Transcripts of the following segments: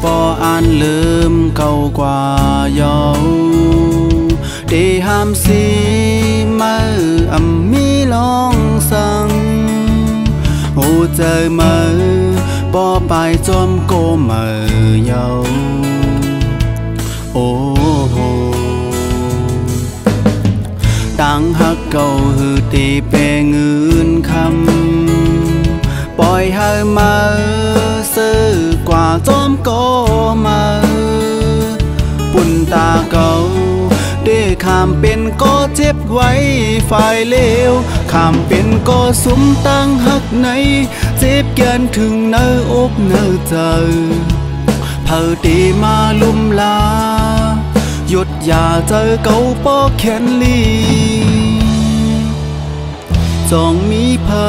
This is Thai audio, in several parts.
ปออ่านลืมเก่ากว่าเยาได้ห้ามสีมือมีลองสั่งหูเจอมือปอไปจอมโกมือเยาโอ้โหตั้งหักเก่าหือตีเปเงินคำปล่อยให้มาซื้อกว่าจอมโกมาปุ่นตาเก่าได้ขามเป็นก็เจ็บไว้ฝ่ายเลวขามเป็นก็สุมตั้งหักในเจ็บเกินถึงเนื้ออกเนื้อใจเผอตีมาลุ่มลาหยุดอย่าเจอเก่าปอแขนลีจองมีเพอ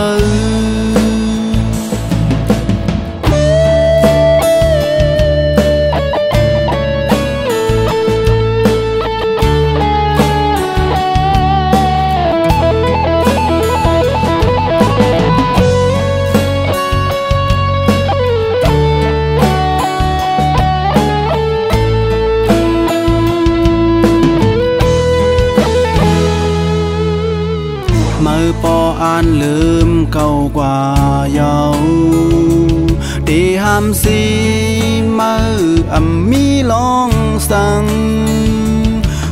มือปออ่านลืมเก่ากว่าเยาได้ห้ามสีมือมีลองสั่ง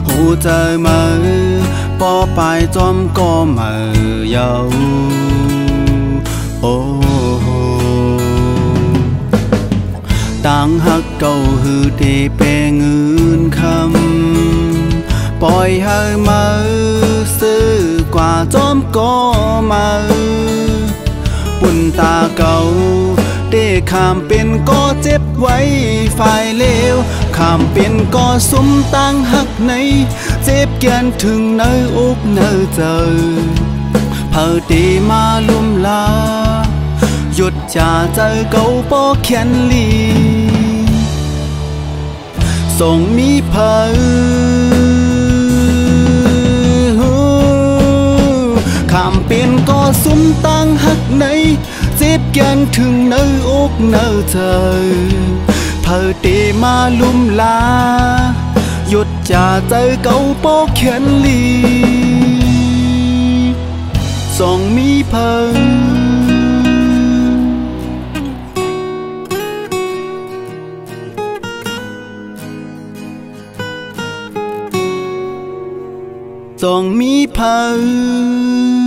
หูเจอมือปอไปจอมก็มือเยาโอ้โหตั้งหักเก่าหือได้เปเงินคำปล่อยให้มือซื้อกว่าจอมก็มาปุ่นตาเก่าได้ขามเป็นก็เจ็บไว้ฝ่ายเลวขามเป็นก็สุมตั้งหักในเจ็บเกินถึงเนื้ออกเนื้อใจเผอตีมาลุ่มลาหยุดจ่าเจอเก่าปอแขนลีส่งมีเผอขามเป็นก็สุมตั้งหักในเจ็บเกินถึงเนื้ออกเนื้อใจเผอตีมาลุ่มลาหยุดจ่าเจอเก่าปอแขนลีส่งมีเพอจงมีเพอ